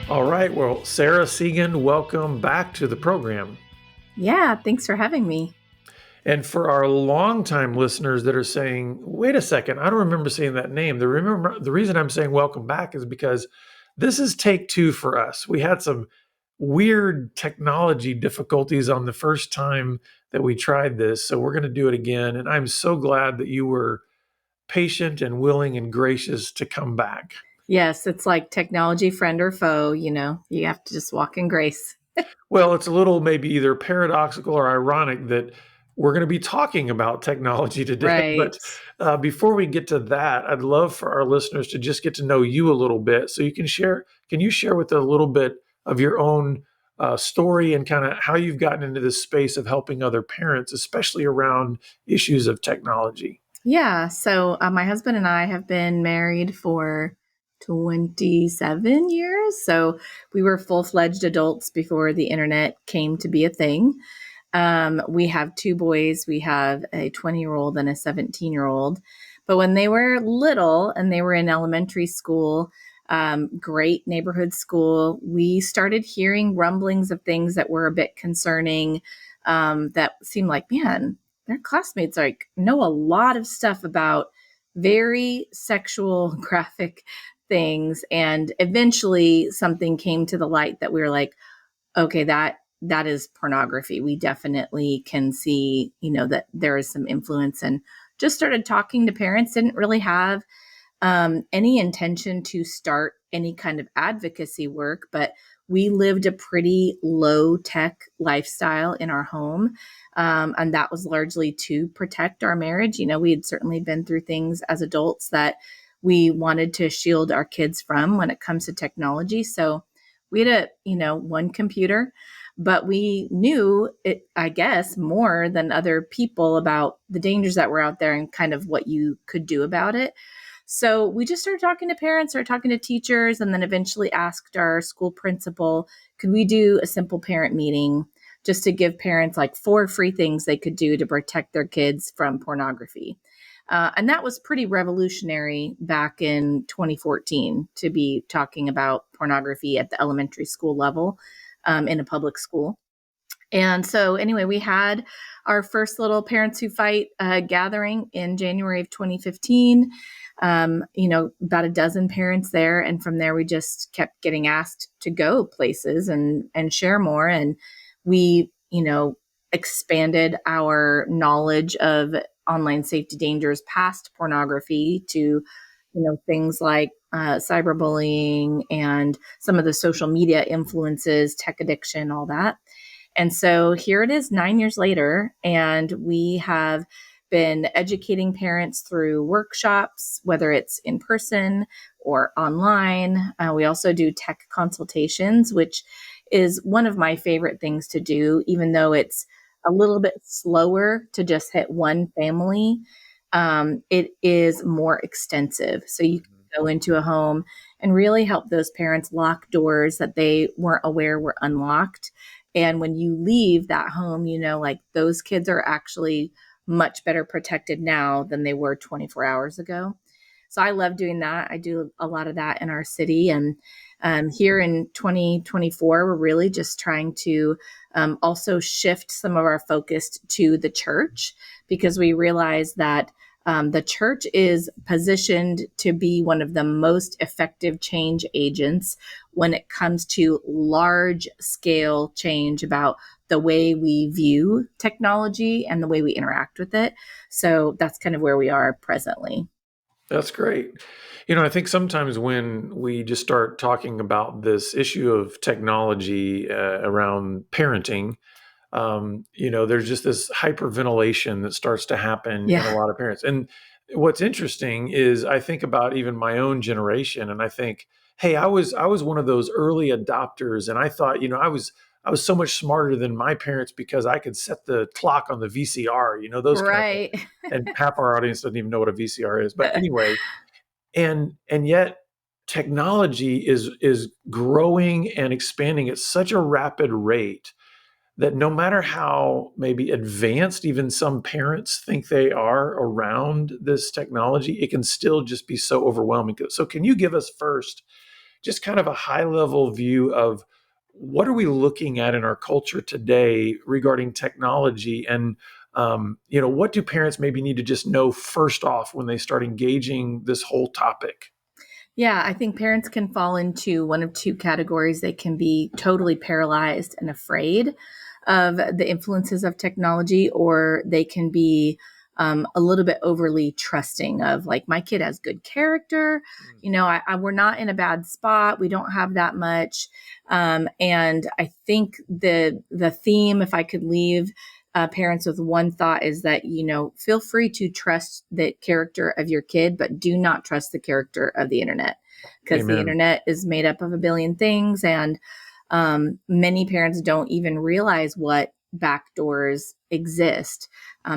All right. Well, Sarah Siegand, welcome back to the program. Yeah, thanks for having me. And for our longtime listeners that are saying, wait a second, I don't remember saying that name. The reason I'm saying welcome back is because this is take two for us. We had some weird technology difficulties on the first time that we tried this. So we're going to do it again. And I'm so glad that you were patient and willing and gracious to come back. Yes, it's like technology, friend or foe, you have to just walk in grace. Well, it's a little maybe either paradoxical or ironic that we're going to be talking about technology today. Right. But before we get to that, I'd love for our listeners to just get to know you a little bit. So you can share. Can you share with us a little bit of your own story and kind of how you've gotten into this space of helping other parents, especially around issues of technology? Yeah. So my husband and I have been married for 27 years. So we were full fledged adults before the internet came to be a thing. We have two boys. We have a 20-year-old and a 17-year-old. But when they were little and they were in elementary school, great neighborhood school, we started hearing rumblings of things that were a bit concerning, that seemed like, man, their classmates like know a lot of stuff about very sexual graphic things. And eventually something came to the light that we were like, okay, that is pornography. We definitely can see, that there is some influence, and just started talking to parents. Didn't really have any intention to start any kind of advocacy work, but we lived a pretty low tech lifestyle in our home. And that was largely to protect our marriage. We had certainly been through things as adults that we wanted to shield our kids from when it comes to technology. So we had one computer, but we knew it, I guess, more than other people about the dangers that were out there and kind of what you could do about it. So we just started talking to parents, started talking to teachers, and then eventually asked our school principal, could we do a simple parent meeting just to give parents like 4 free things they could do to protect their kids from pornography? And that was pretty revolutionary back in 2014 to be talking about pornography at the elementary school level, in a public school. And so, anyway, we had our first little Parents Who Fight gathering in January of 2015. About a dozen parents there. And from there, we just kept getting asked to go places and share more. And we, expanded our knowledge of online safety dangers past pornography to, things like cyberbullying and some of the social media influences, tech addiction, all that. And so here it is 9 years later, and we have been educating parents through workshops, whether it's in person or online. We also do tech consultations, which is one of my favorite things to do, even though it's a little bit slower to just hit one family. It is more extensive. So you can go into a home and really help those parents lock doors that they weren't aware were unlocked. And when you leave that home, like those kids are actually much better protected now than they were 24 hours ago. So I love doing that. I do a lot of that in our city. And here in 2024, we're really just trying to also shift some of our focus to the church, because we realize that the church is positioned to be one of the most effective change agents when it comes to large scale change about the way we view technology and the way we interact with it. So that's kind of where we are presently. That's great. I think sometimes when we just start talking about this issue of technology around parenting, there's just this hyperventilation that starts to happen in a Yeah. lot of parents. And what's interesting is I think about even my own generation, and I think, hey, I was one of those early adopters, and I thought, I was so much smarter than my parents because I could set the clock on the VCR, those kind of things. Right. And half our audience doesn't even know what a VCR is. But anyway, and yet technology is growing and expanding at such a rapid rate that no matter how maybe advanced even some parents think they are around this technology, it can still just be so overwhelming. So can you give us first just kind of a high level view of what are we looking at in our culture today regarding technology, and what do parents maybe need to just know first off when they start engaging this whole topic? Yeah, I think parents can fall into one of two categories. They can be totally paralyzed and afraid of the influences of technology, or they can be a little bit overly trusting of like, my kid has good character. We're not in a bad spot. We don't have that much. And I think the theme, if I could leave parents with one thought, is that, feel free to trust the character of your kid, but do not trust the character of the internet, because the Amen. internet is made up of a billion things. And many parents don't even realize what backdoors exist.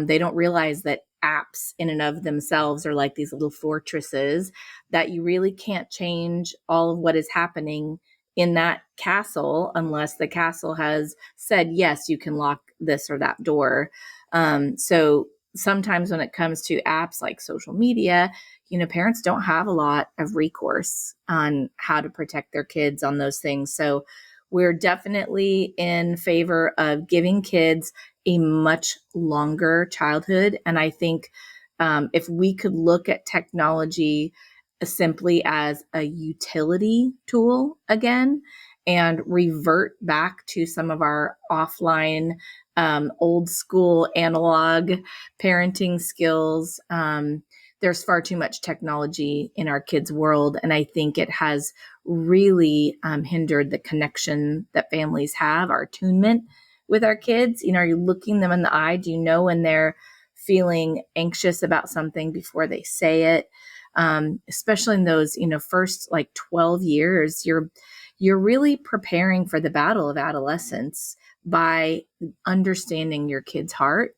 They don't realize that apps in and of themselves are like these little fortresses that you really can't change all of what is happening in that castle unless the castle has said, yes, you can lock this or that door. So sometimes when it comes to apps like social media, parents don't have a lot of recourse on how to protect their kids on those things. So we're definitely in favor of giving kids a much longer childhood. And I think if we could look at technology simply as a utility tool again and revert back to some of our offline, old school analog parenting skills, there's far too much technology in our kids' world. And I think it has really hindered the connection that families have, our attunement with our kids. Are you looking them in the eye? Do you know when they're feeling anxious about something before they say it? Especially in those, first like 12 years, you're really preparing for the battle of adolescence by understanding your kid's heart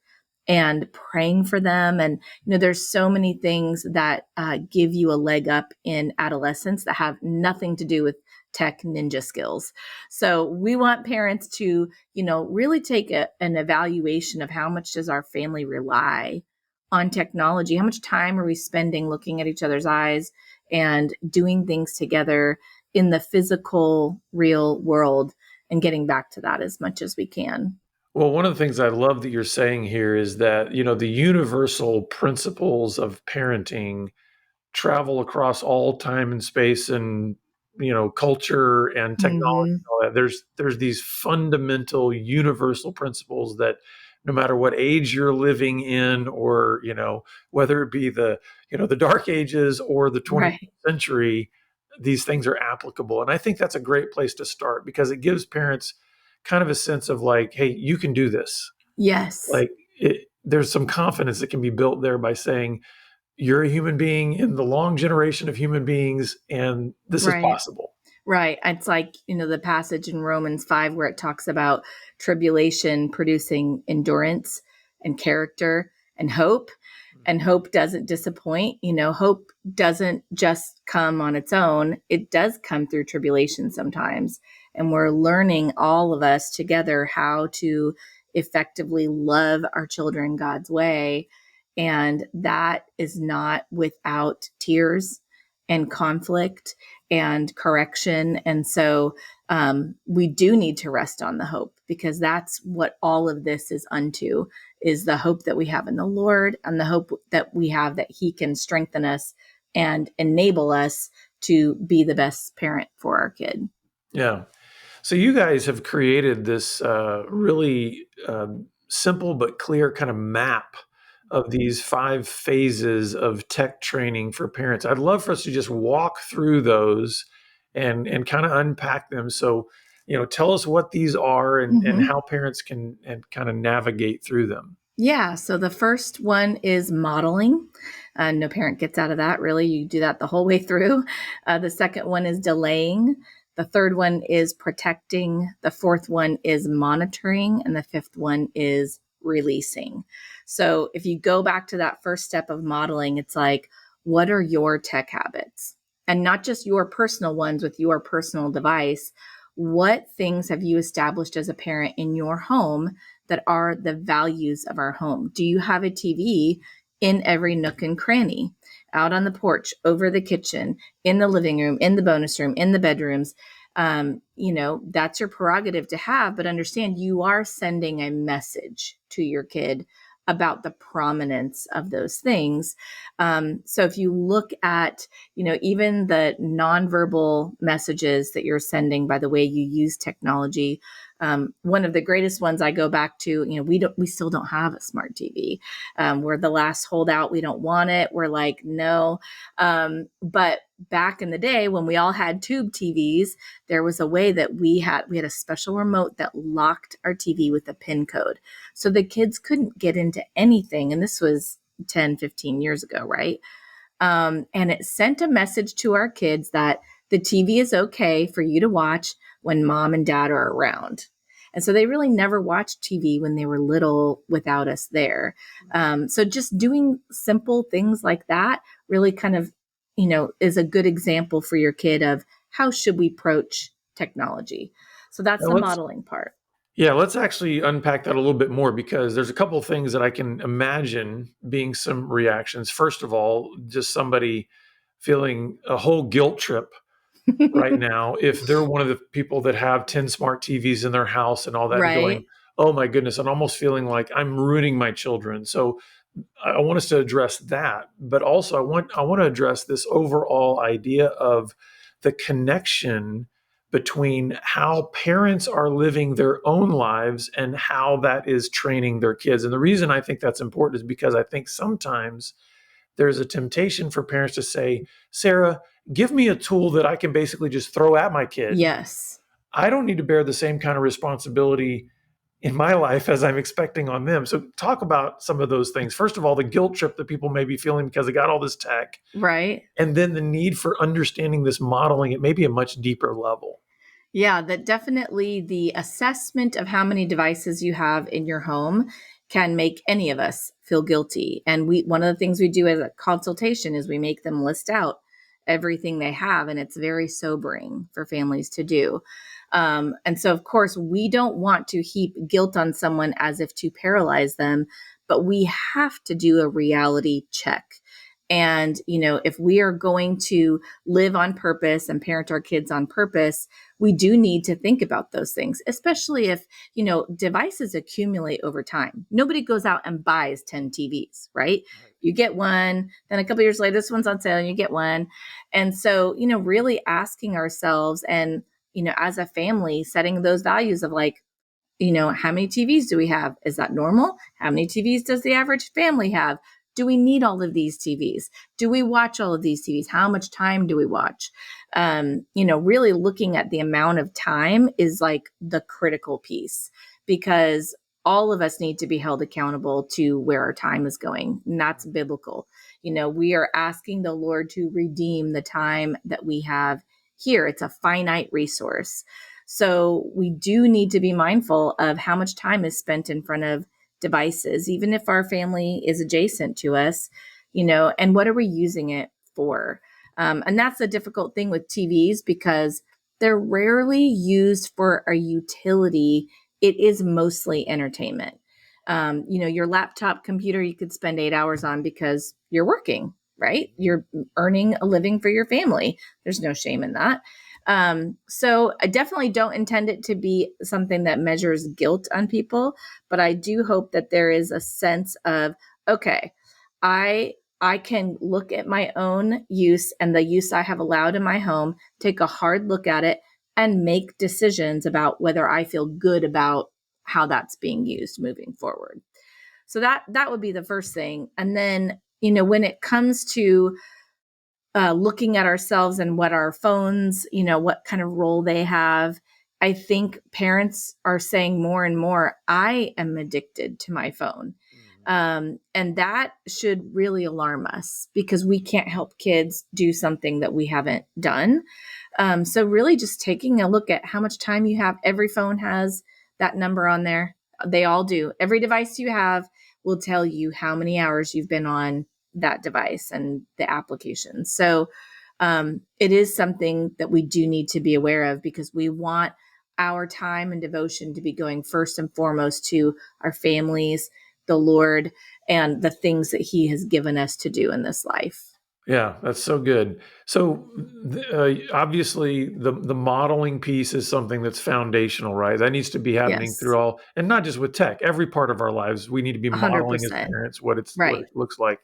and praying for them. And, there's so many things that give you a leg up in adolescence that have nothing to do with tech ninja skills. So we want parents to, really take an evaluation of how much does our family rely on technology? How much time are we spending looking at each other's eyes and doing things together in the physical, real world, and getting back to that as much as we can? Well, one of the things I love that you're saying here is that, the universal principles of parenting travel across all time and space and, culture and technology Mm-hmm. and all that. There's these fundamental universal principles that no matter what age you're living in, or, whether it be the dark ages or the 20th Right. century, these things are applicable. And I think that's a great place to start because it gives parents kind of a sense of like, hey, you can do this. Yes. Like there's some confidence that can be built there by saying, you're a human being in the long generation of human beings, and this is Right. possible. Right. It's like, the passage in Romans 5 where it talks about tribulation producing endurance and character and hope. And hope doesn't disappoint. Hope doesn't just come on its own. It does come through tribulation sometimes. And we're learning, all of us together, how to effectively love our children God's way. And that is not without tears and conflict and correction. And so we do need to rest on the hope, because that's what all of this is unto, is the hope that we have in the Lord, and the hope that we have that He can strengthen us and enable us to be the best parent for our kid. Yeah. So you guys have created this really simple but clear kind of map of these 5 phases of tech training for parents. I'd love for us to just walk through those and kind of unpack them. So, tell us what these are and Mm-hmm. how parents can and kind of navigate through them. Yeah. So the first one is modeling. No parent gets out of that, really. You do that the whole way through. The second one is delaying. The third one is protecting. The fourth one is monitoring. And the fifth one is releasing. So if you go back to that first step of modeling, it's like, what are your tech habits? And not just your personal ones with your personal device. What things have you established as a parent in your home that are the values of our home? Do you have a TV in every nook and cranny, out on the porch, over the kitchen, in the living room, in the bonus room, in the bedrooms. That's your prerogative to have, but understand you are sending a message to your kid about the prominence of those things. So if you look at, even the nonverbal messages that you're sending by the way you use technology, one of the greatest ones I go back to, we still don't have a smart TV. We're the last holdout. We don't want it. We're like, no. But back in the day when we all had tube TVs, there was a way that we had a special remote that locked our TV with a PIN code. So the kids couldn't get into anything. And this was 10, 15 years ago, right? And it sent a message to our kids that the TV is okay for you to watch when mom and dad are around. And so they really never watched TV when they were little without us there. So just doing simple things like that really kind of, is a good example for your kid of how should we approach technology. So that's Now the let's modeling part. Yeah, let's actually unpack that a little bit more because there's a couple of things that I can imagine being some reactions. First of all, just somebody feeling a whole guilt trip right now if they're one of the people that have 10 smart TVs in their house and all that and going, Right. "Oh my goodness," and almost feeling like I'm ruining my children. So I want us to address that, but also I want to address this overall idea of the connection between how parents are living their own lives and how that is training their kids. And the reason I think that's important is because I think sometimes there's a temptation for parents to say, "Sarah, give me a tool that I can basically just throw at my kid. Yes. I don't need to bear the same kind of responsibility in my life as I'm expecting on them." So talk about some of those things. First of all, the guilt trip that people may be feeling because they got all this tech, Right. and then the need for understanding this modeling at maybe a much deeper level. Yeah, that definitely the assessment of how many devices you have in your home can make any of us feel guilty. And one of the things we do as a consultation is we make them list out everything they have, and it's very sobering for families to do. And so, of course, we don't want to heap guilt on someone as if to paralyze them, but we have to do a reality check. And, if we are going to live on purpose and parent our kids on purpose, we do need to think about those things, especially if, devices accumulate over time. Nobody goes out and buys 10 TVs, right? Right. You get one, then a couple of years later, this one's on sale and you get one. And so, really asking ourselves and, as a family, setting those values of like, how many TVs do we have? Is that normal? How many TVs does the average family have? Do we need all of these TVs? Do we watch all of these TVs? How much time do we watch? Really looking at the amount of time is like the critical piece because all of us need to be held accountable to where our time is going. And that's biblical. We are asking the Lord to redeem the time that we have here. It's a finite resource. So we do need to be mindful of how much time is spent in front of devices, even if our family is adjacent to us, and what are we using it for? And that's a difficult thing with TVs because they're rarely used for a utility. It is mostly entertainment. Your laptop computer you could spend 8 hours on because you're working, right? You're earning a living for your family. There's no shame in that. So I definitely don't intend it to be something that measures guilt on people, but I do hope that there is a sense of, okay, I can look at my own use and the use I have allowed in my home, take a hard look at it and make decisions about whether I feel good about how that's being used moving forward. So that would be the first thing. And then, when it comes to looking at ourselves and what our phones, what kind of role they have. I think parents are saying more and more, I am addicted to my phone. And that should really alarm us because we can't help kids do something that we haven't done. So really just taking a look at how much time you have. Every phone has that number on there. They all do. Every device you have will tell you how many hours you've been on that device and the application. So it is something that we do need to be aware of because we want our time and devotion to be going first and foremost to our families, the Lord and the things that he has given us to do in this life. Yeah, that's so good. So obviously, the modeling piece is something that's foundational, right? That needs to be happening through Yes, all, and not just with tech. Every part of our lives, we need to be modeling as 100%. parents what Right. it looks like.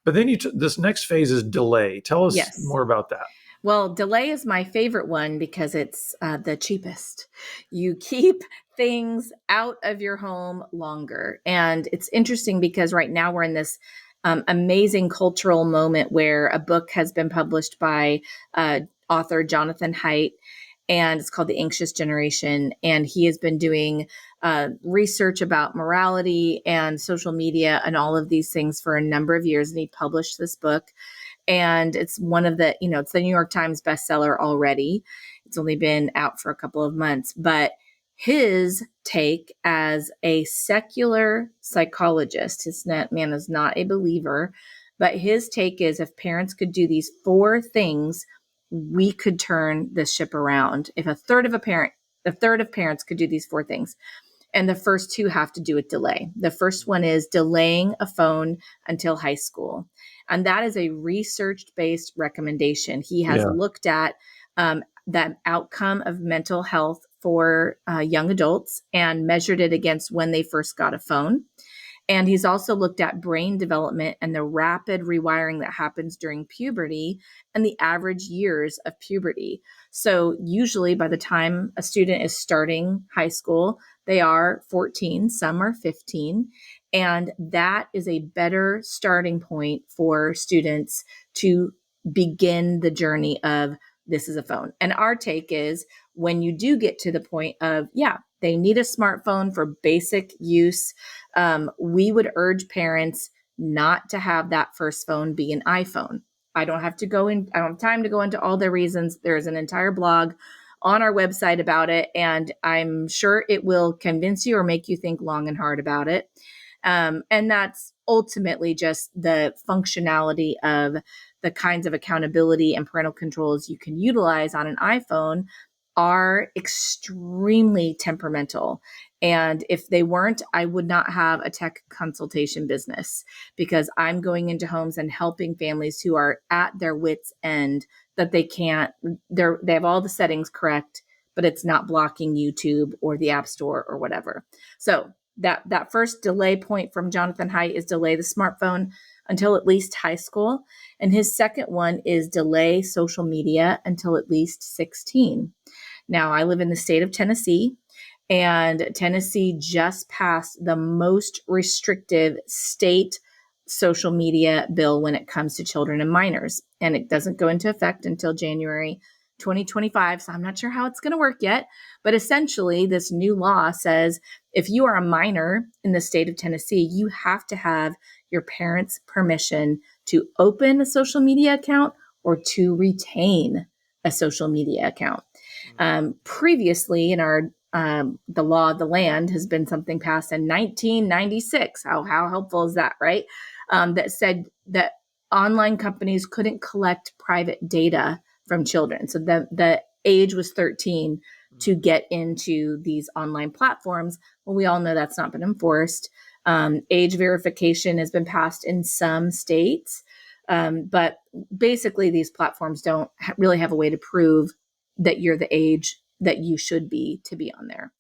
But then this next phase is delay. Tell us Yes. more about that. Well, delay is my favorite one because it's the cheapest. You keep things out of your home longer. And it's interesting because right now we're in this amazing cultural moment where a book has been published by author Jonathan Haidt, and it's called The Anxious Generation. And he has been doing research about morality and social media and all of these things for a number of years. And he published this book, and it's one of the, it's the New York Times bestseller already. It's only been out for a couple of months, but his take as a secular psychologist, man is not a believer, but his take is if parents could do these four things, we could turn this ship around. If a third of parents could do these four things, and the first two have to do with delay. The first one is delaying a phone until high school. And that is a research based recommendation. He has Yeah, looked at that outcome of mental health for young adults and measured it against when they first got a phone. And he's also looked at brain development and the rapid rewiring that happens during puberty and the average years of puberty. So, usually by the time a student is starting high school, they are 14, some are 15. And that is a better starting point for students to begin the journey of this is a phone. And our take is when you do get to the point of, yeah, they need a smartphone for basic use, we would urge parents not to have that first phone be an iPhone. I don't have time to go into all the reasons. There's an entire blog on our website about it, and I'm sure it will convince you or make you think long and hard about it. And that's ultimately just the functionality of the kinds of accountability and parental controls you can utilize on an iPhone are extremely temperamental. And if they weren't, I would not have a tech consultation business, because I'm going into homes and helping families who are at their wits' end, that they have all the settings correct, but it's not blocking YouTube or the App Store or whatever. So that first delay point from Jonathan Haidt is delay the smartphone until at least high school. And his second one is delay social media until at least 16. Now, I live in the state of Tennessee, and Tennessee just passed the most restrictive state social media bill when it comes to children and minors. And it doesn't go into effect until January 2025. So I'm not sure how it's going to work yet. But essentially, this new law says if you are a minor in the state of Tennessee, you have to have your parents' permission to open a social media account or to retain a social media account. Previously, in our the law of the land has been something passed in 1996. How helpful is that, right? That said that online companies couldn't collect private data from children. So the age was 13 to get into these online platforms. Well, we all know that's not been enforced. Age verification has been passed in some states, but basically these platforms don't really have a way to prove that you're the age that you should be to be on there.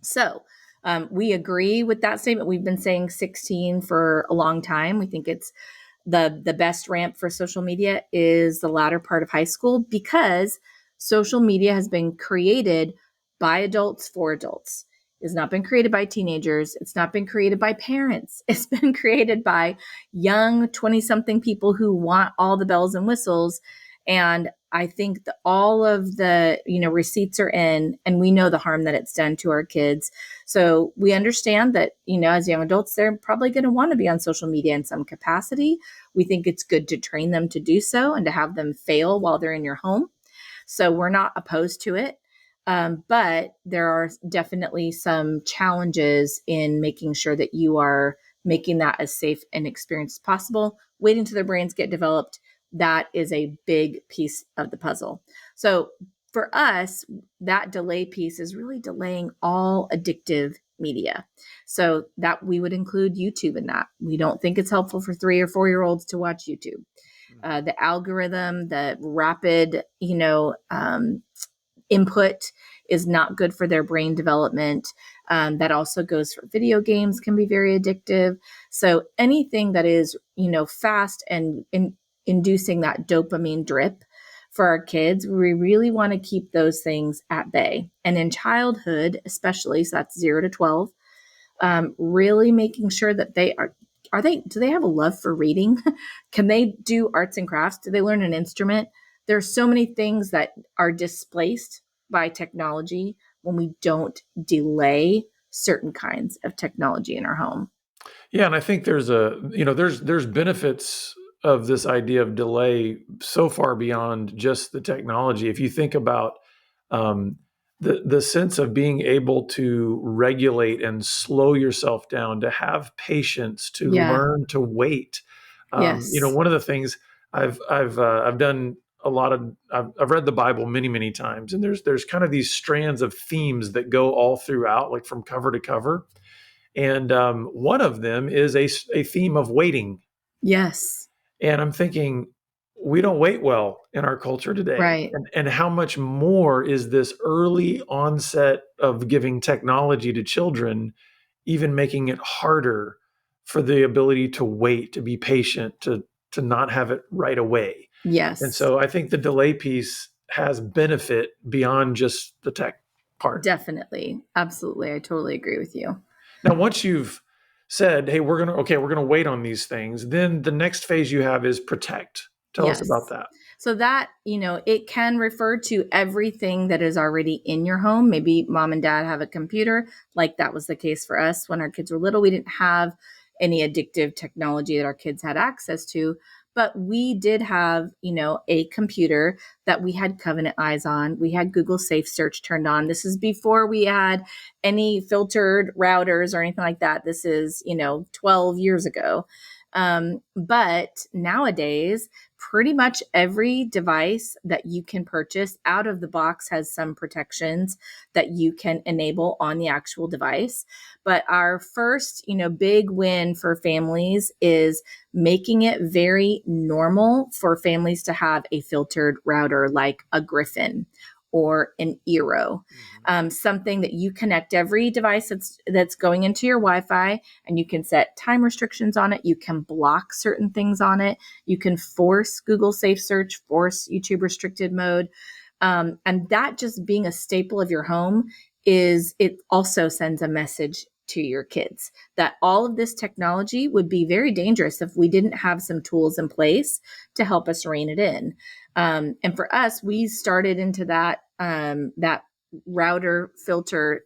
So we agree with that statement. We've been saying 16 for a long time. We think it's the best ramp for social media is the latter part of high school, because social media has been created by adults for adults. It's not been created by teenagers. It's not been created by parents. It's been created by young 20-something people who want all the bells and whistles. And I think that all of the, receipts are in, and we know the harm that it's done to our kids. So we understand that, as young adults, they're probably going to want to be on social media in some capacity. We think it's good to train them to do so and to have them fail while they're in your home. So we're not opposed to it. But there are definitely some challenges in making sure that you are making that as safe an experience as possible, waiting till their brains get developed. That is a big piece of the puzzle. So for us, that delay piece is really delaying all addictive media. So that we would include YouTube in that. We don't think it's helpful for 3 or 4 year olds to watch YouTube. The algorithm, the rapid, input is not good for their brain development. That also goes for video games, can be very addictive. So anything that is, fast and inducing that dopamine drip for our kids, we really want to keep those things at bay. And in childhood, especially, so that's 0 to 12, really making sure that do they have a love for reading? Can they do arts and crafts? Do they learn an instrument? There are so many things that are displaced by technology when we don't delay certain kinds of technology in our home. Yeah, and I think there's benefits of this idea of delay so far beyond just the technology. If you think about um, the sense of being able to regulate and slow yourself down, to have patience, to Yeah. learn to wait. Yes. One of the things I've done a lot of I've read the Bible many many times, and there's kind of these strands of themes that go all throughout, like from cover to cover. And one of them is a theme of waiting. Yes. And I'm thinking, we don't wait well in our culture today. Right. And how much more is this early onset of giving technology to children, even making it harder for the ability to wait, to be patient, to not have it right away. And Yes. so I think the delay piece has benefit beyond just the tech part. Definitely. Absolutely. I totally agree with you. Now, once you've said, "Hey, we're gonna wait on these things," then the next phase you have is protect. Tell us about Yes. that. So that, it can refer to everything that is already in your home. Maybe mom and dad have a computer, like that was the case for us when our kids were little. We didn't have any addictive technology that our kids had access to, but we did have, a computer that we had Covenant Eyes on. We had Google Safe Search turned on. This is before we had any filtered routers or anything like that. This is, 12 years ago. But nowadays, pretty much every device that you can purchase out of the box has some protections that you can enable on the actual device. But our first, big win for families is making it very normal for families to have a filtered router like a Griffin or an Eero, something that you connect every device that's going into your Wi-Fi, and you can set time restrictions on it. You can block certain things on it. You can force Google Safe Search, force YouTube restricted mode. And that just being a staple of your home it also sends a message to your kids that all of this technology would be very dangerous if we didn't have some tools in place to help us rein it in. And for us, we started into that router filter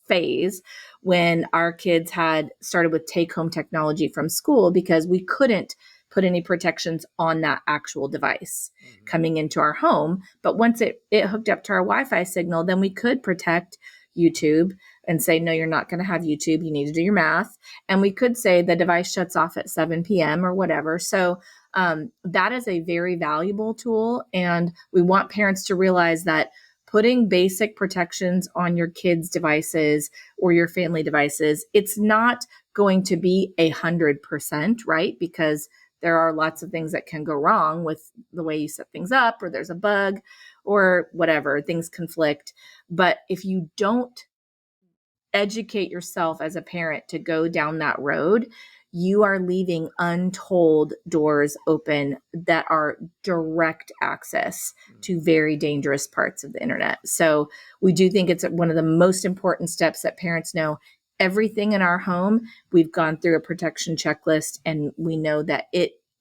phase when our kids had started with take home technology from school because we couldn't put any protections on that actual device coming into our home. But once it hooked up to our Wi-Fi signal, then we could protect YouTube and say, no, you're not going to have YouTube. You need to do your math. And we could say the device shuts off at 7 p.m. or whatever. So that is a very valuable tool. And we want parents to realize that putting basic protections on your kids' devices or your family devices, it's not going to be 100%, right? Because there are lots of things that can go wrong with the way you set things up, or there's a bug or whatever, things conflict. But if you don't educate yourself as a parent to go down that road, you are leaving untold doors open that are direct access to very dangerous parts of the internet. So we do think it's one of the most important steps that parents know. Everything in our home, we've gone through a protection checklist, and we know that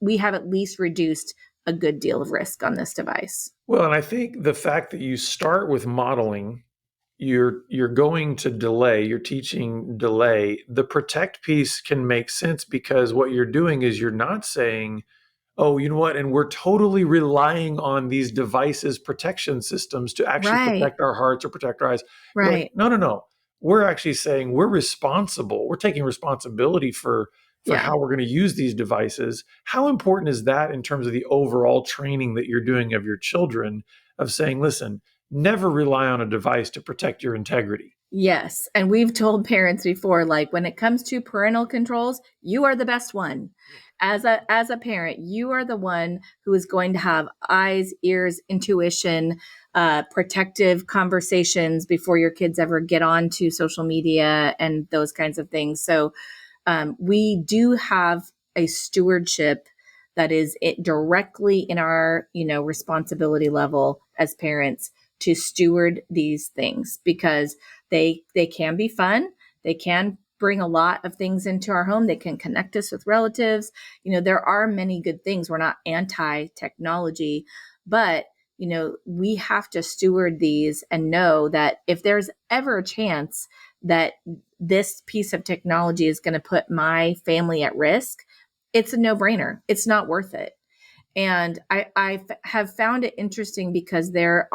we have at least reduced a good deal of risk on this device. Well, and I think the fact that you start with modeling, you're going to delay, you're teaching delay. The protect piece can make sense because what you're doing is you're not saying, oh, you know what? And we're totally relying on these devices' protection systems to actually Right, protect our hearts or protect our eyes. You're like, right. no, no, no. We're actually saying we're responsible. We're taking responsibility for Yeah. how we're going to use these devices. How important is that in terms of the overall training that you're doing of your children of saying, listen, never rely on a device to protect your integrity? Yes. And we've told parents before, like when it comes to parental controls, you are the best one. Yeah. As a parent, you are the one who is going to have eyes, ears, intuition, protective conversations before your kids ever get on to social media and those kinds of things. So we do have a stewardship that is it directly in our responsibility level as parents to steward these things because they can be fun, they can bring a lot of things into our home, they can connect us with relatives. There are many good things. We're not anti technology, but we have to steward these and know that if there's ever a chance that this piece of technology is going to put my family at risk, it's a no brainer. It's not worth it. And I have found it interesting because there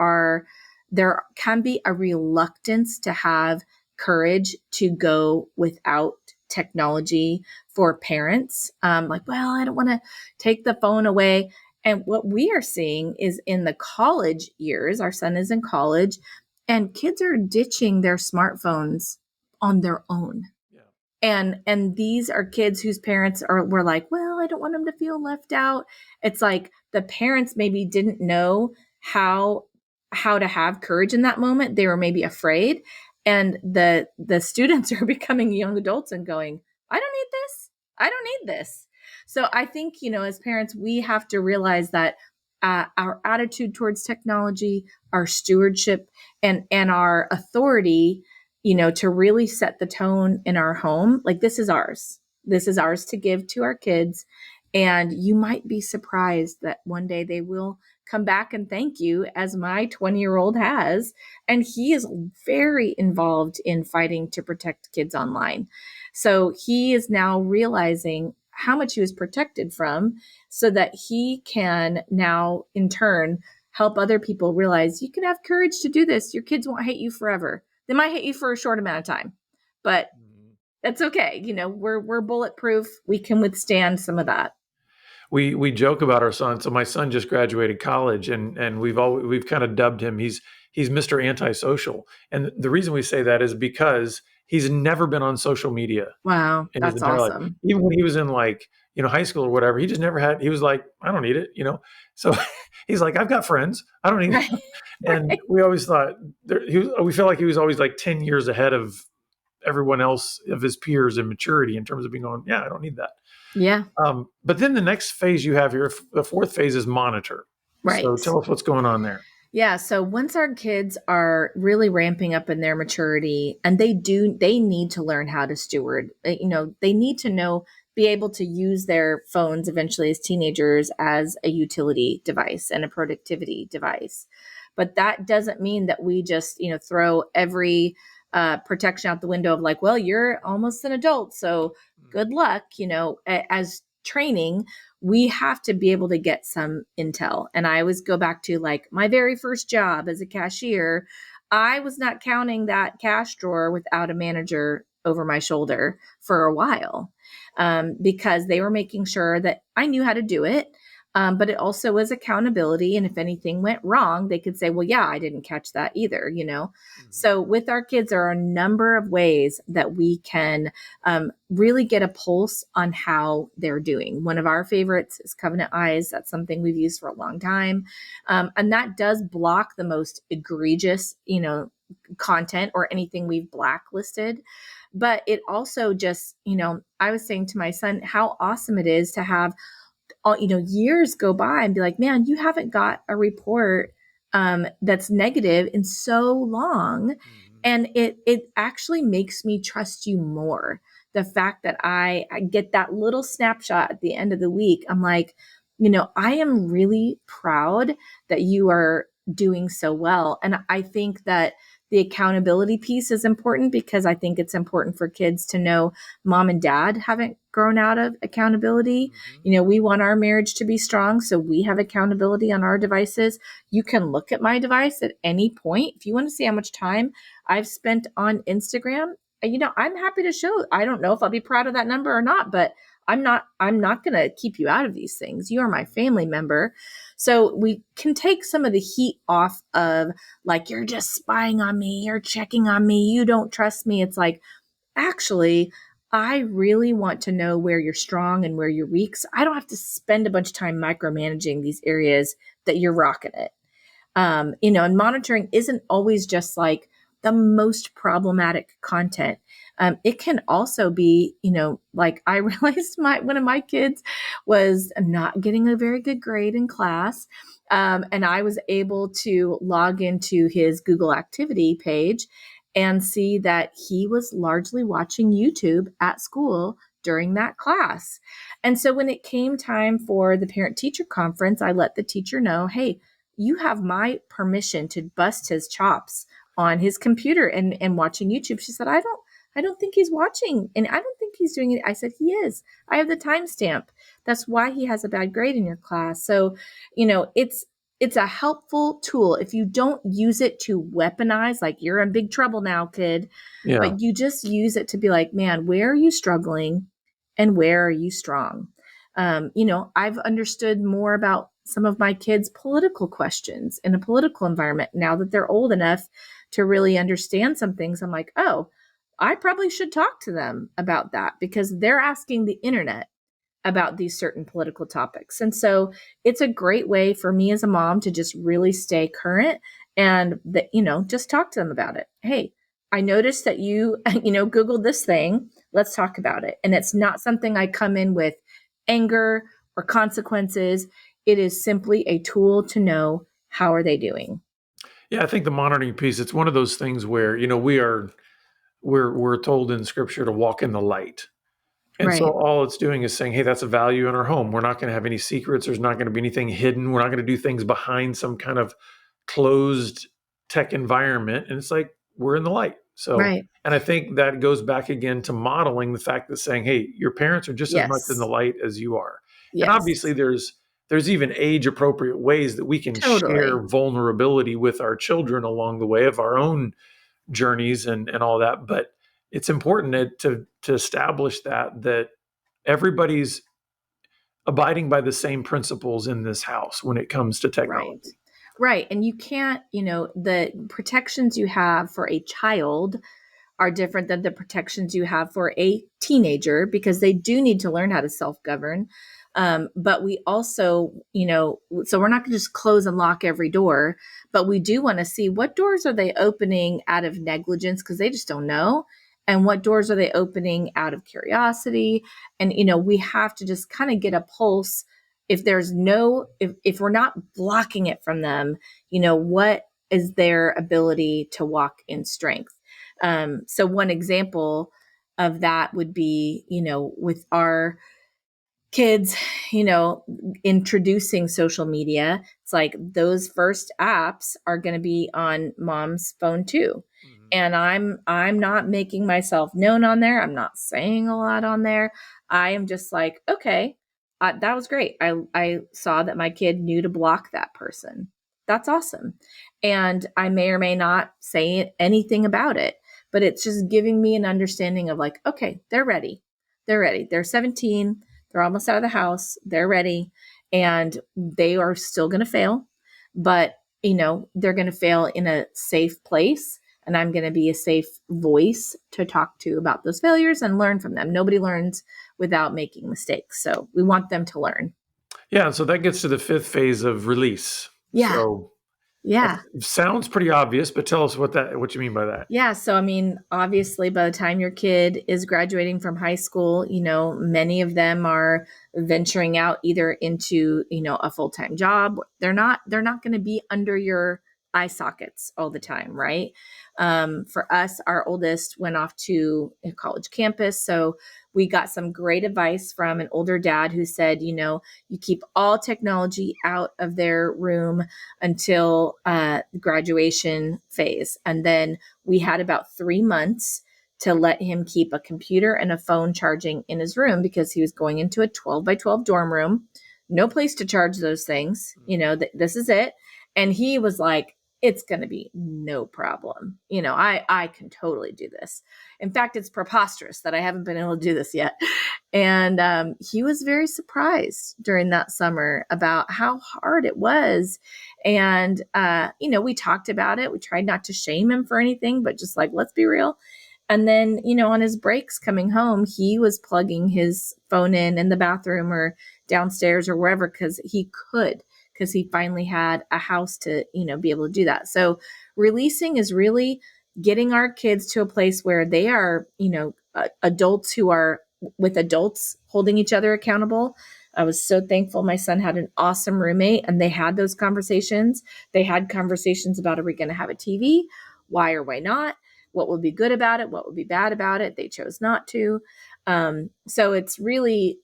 can be a reluctance to have courage to go without technology for parents. Like, well, I don't want to take the phone away. And what we are seeing is in the college years, our son is in college, and kids are ditching their smartphones on their own. Yeah. And these are kids whose parents were like, well, I don't want them to feel left out. It's like the parents maybe didn't know how how to have courage in that moment. They were maybe afraid, and the students are becoming young adults and going, I don't need this, I don't need this. So I think, as parents, we have to realize that our attitude towards technology, our stewardship, and our authority, to really set the tone in our home. Like, this is ours. This is ours to give to our kids. And you might be surprised that one day they will come back and thank you, as my 20-year-old has. And he is very involved in fighting to protect kids online. So he is now realizing how much he was protected from, so that he can now, in turn, help other people realize you can have courage to do this. Your kids won't hate you forever. They might hate you for a short amount of time, but Mhm. that's okay. We're bulletproof. We can withstand some of that. We joke about our son. So my son just graduated college, and we've kind of dubbed him. He's Mr. Antisocial, and the reason we say that is because he's never been on social media Wow, in his that's entire life. awesome. Even when he was in, like, high school or whatever, he just never had. He was like, I don't need it. So he's like, I've got friends. I don't need it. Right. And Right. we always thought we feel like he was always like 10 years ahead of everyone else, of his peers in maturity, in terms of being on. Yeah, I don't need that. Yeah. But then the next phase you have here, the fourth phase, is monitor. So Right. tell us what's going on there. Yeah. So once our kids are really ramping up in their maturity, and they need to learn how to steward, they need to know, be able to use their phones eventually as teenagers as a utility device and a productivity device. But that doesn't mean that we just, throw every protection out the window of like, well, you're almost an adult. So good luck, as training, we have to be able to get some intel. And I always go back to like my very first job as a cashier. I was not counting that cash drawer without a manager over my shoulder for a while, because they were making sure that I knew how to do it. But it also was accountability. And if anything went wrong, they could say, well, yeah, I didn't catch that either. Mm-hmm. So with our kids, there are a number of ways that we can really get a pulse on how they're doing. One of our favorites is Covenant Eyes. That's something we've used for a long time. And that does block the most egregious, content or anything we've blacklisted. But it also just, I was saying to my son how awesome it is to have years go by and be like, man, you haven't got a report that's negative in so long. Mm-hmm. And it actually makes me trust you more. The fact that I get that little snapshot at the end of the week, I'm like, I am really proud that you are doing so well. And I think that the accountability piece is important, because I think it's important for kids to know mom and dad haven't grown out of accountability. Mm-hmm. We want our marriage to be strong, so we have accountability on our devices. You can look at my device at any point. If you want to see how much time I've spent on Instagram, I'm happy to show. I don't know if I'll be proud of that number or not, but I'm not going to keep you out of these things. You are my family member. So we can take some of the heat off of like, you're just spying on me, you're checking on me, you don't trust me. It's like, actually, I really want to know where you're strong and where you're weak. So I don't have to spend a bunch of time micromanaging these areas that you're rocking it. And monitoring isn't always just like the most problematic content. It can also be, like I realized one of my kids was not getting a very good grade in class. And I was able to log into his Google activity page and see that he was largely watching YouTube at school during that class. And so when it came time for the parent teacher conference, I let the teacher know, hey, you have my permission to bust his chops on his computer and watching YouTube. She said, I don't think he's watching and I don't think he's doing it. I said, he is. I have the timestamp. That's why he has a bad grade in your class. So, it's a helpful tool if you don't use it to weaponize, like you're in big trouble now, kid, Yeah. but you just use it to be like, man, where are you struggling and where are you strong? I've understood more about some of my kids' political questions in a political environment now that they're old enough to really understand some things. I'm like, oh, I probably should talk to them about that because they're asking the internet about these certain political topics. And so it's a great way for me as a mom to just really stay current and that, just talk to them about it. Hey, I noticed that you, Googled this thing. Let's talk about it. And it's not something I come in with anger or consequences. It is simply a tool to know how are they doing. Yeah, I think the monitoring piece, it's one of those things where, we're told in scripture to walk in the light. And so Right. all it's doing is saying, hey, that's a value in our home. We're not going to have any secrets. There's not going to be anything hidden. We're not going to do things behind some kind of closed tech environment. And it's like, we're in the light. So, Right. and I think that goes back again to modeling the fact that saying, hey, your parents are just as much in the Yes. light as you are. And obviously Yes. there's even age appropriate ways that we can share Totally. vulnerability with our children along the way of our own journeys and all that. But it's important to establish that everybody's abiding by the same principles in this house when it comes to Right. technology. Right. And you can't, the protections you have for a child are different than the protections you have for a teenager because they do need to learn how to self govern. But we also, so we're not going to just close and lock every door, but we do want to see what doors are they opening out of negligence because they just don't know. And what doors are they opening out of curiosity? And, we have to just kind of get a pulse. If we're not blocking it from them, what is their ability to walk in strength? So one example of that would be, with our kids, introducing social media, it's like those first apps are going to be on mom's phone too. Mhm. And I'm not making myself known on there. I'm not saying a lot on there. I am just like, okay, that was great. I saw that my kid knew to block that person. That's awesome. And I may or may not say anything about it, but it's just giving me an understanding of like, okay, they're ready. They're ready. They're 17. They're almost out of the house. They're ready. And they are still going to fail, but they're going to fail in a safe place. And I'm going to be a safe voice to talk to about those failures and learn from them. Nobody learns without making mistakes. So we want them to learn. Yeah, so that gets to the fifth phase of release. Yeah. So that Yeah. sounds pretty obvious, but tell us what you mean by that. Yeah. So, I mean, obviously, by the time your kid is graduating from high school, many of them are venturing out either into, a full time job. They're not going to be under your eye sockets all the time, right? For us, our oldest went off to a college campus. So, we got some great advice from an older dad who said, you keep all technology out of their room until graduation phase. And then we had about 3 months to let him keep a computer and a phone charging in his room because he was going into a 12 by 12 dorm room, no place to charge those things. This is it. And he was like, it's going to be no problem. I can totally do this. In fact, it's preposterous that I haven't been able to do this yet. And he was very surprised during that summer about how hard it was. And, we talked about it. We tried not to shame him for anything, but just like, let's be real. And then, on his breaks coming home, he was plugging his phone in the bathroom or downstairs or wherever because he finally had a house to, be able to do that. So releasing is really getting our kids to a place where they are, adults who are with adults holding each other accountable. I was so thankful my son had an awesome roommate and they had those conversations. They had conversations about, are we going to have a TV? Why or why not? What would be good about it? What would be bad about it? They chose not to. So it's really,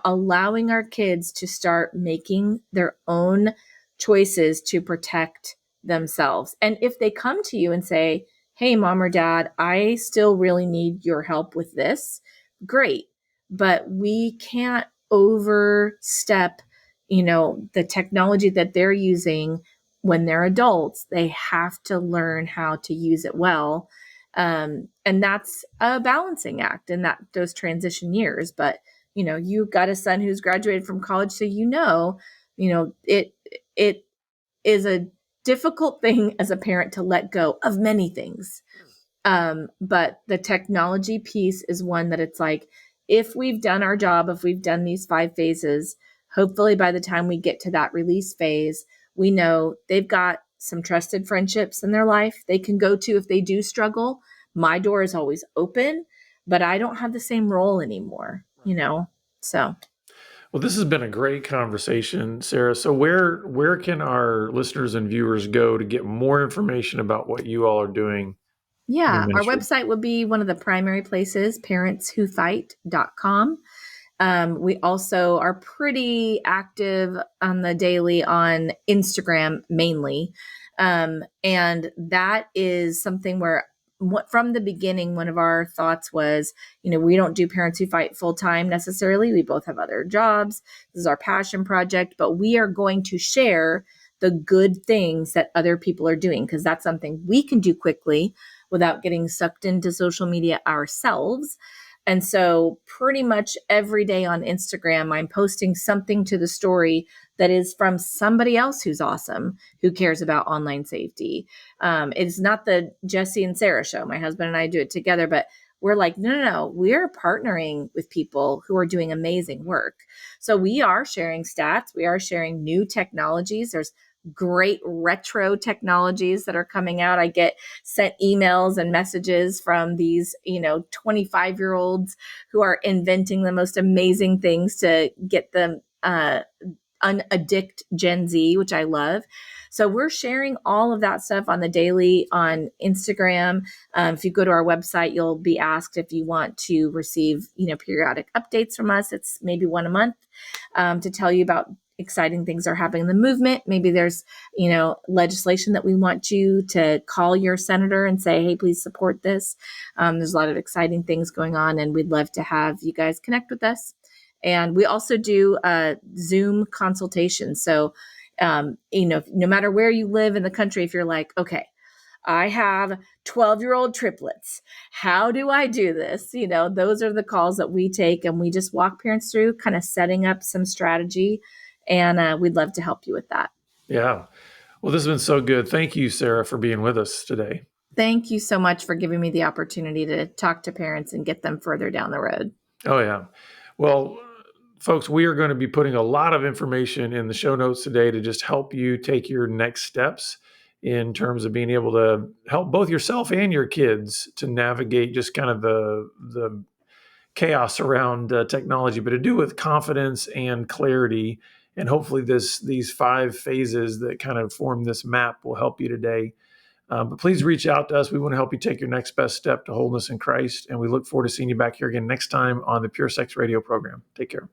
allowing our kids to start making their own choices to protect themselves. And if they come to you and say, hey, mom or dad, I still really need your help with this, great. But we can't overstep, the technology that they're using when they're adults. They have to learn how to use it well. And that's a balancing act in those transition years. But, you've got a son who's graduated from college, so it is a difficult thing as a parent to let go of many things. But the technology piece is one that it's like, if we've done our job, if we've done these 5 phases, hopefully by the time we get to that release phase, we know they've got some trusted friendships in their life they can go to if they do struggle. My door is always open, but I don't have the same role anymore, So Well, this has been a great conversation, Sarah. So where can our listeners and viewers go to get more information about what you all are doing in your yeah, our ministry? website would be one of the primary places, parentswhofight.com. We also are pretty active on the daily on Instagram mainly. And that is something where from the beginning, one of our thoughts was, we don't do Parents Who Fight full time necessarily. We both have other jobs. This is our passion project, but we are going to share the good things that other people are doing because that's something we can do quickly without getting sucked into social media ourselves. And so pretty much every day on Instagram, I'm posting something to the story that is from somebody else who's awesome, who cares about online safety. It's not the Jesse and Sarah show. My husband and I do it together, but we're like, no, we're partnering with people who are doing amazing work. So we are sharing stats. We are sharing new technologies. There's great retro technologies that are coming out. I get sent emails and messages from these, 25-year-olds who are inventing the most amazing things to get them unaddict Gen Z, which I love. So we're sharing all of that stuff on the daily on Instagram. If you go to our website, you'll be asked if you want to receive, periodic updates from us. It's maybe one a month to tell you about exciting things that are happening in the movement. Maybe there's, legislation that we want you to call your senator and say, hey, please support this. There's a lot of exciting things going on, and we'd love to have you guys connect with us. And we also do Zoom consultations. So, no matter where you live in the country, if you're like, okay, I have 12-year-old triplets. How do I do this? Those are the calls that we take, and we just walk parents through kind of setting up some strategy. And we'd love to help you with that. Yeah. Well, this has been so good. Thank you, Sarah, for being with us today. Thank you so much for giving me the opportunity to talk to parents and get them further down the road. Oh, yeah. Well, folks, we are going to be putting a lot of information in the show notes today to just help you take your next steps in terms of being able to help both yourself and your kids to navigate just kind of the chaos around technology, but to do with confidence and clarity. And hopefully these 5 phases that kind of form this map will help you today. But please reach out to us. We want to help you take your next best step to wholeness in Christ. And we look forward to seeing you back here again next time on the Pure Sex Radio program. Take care.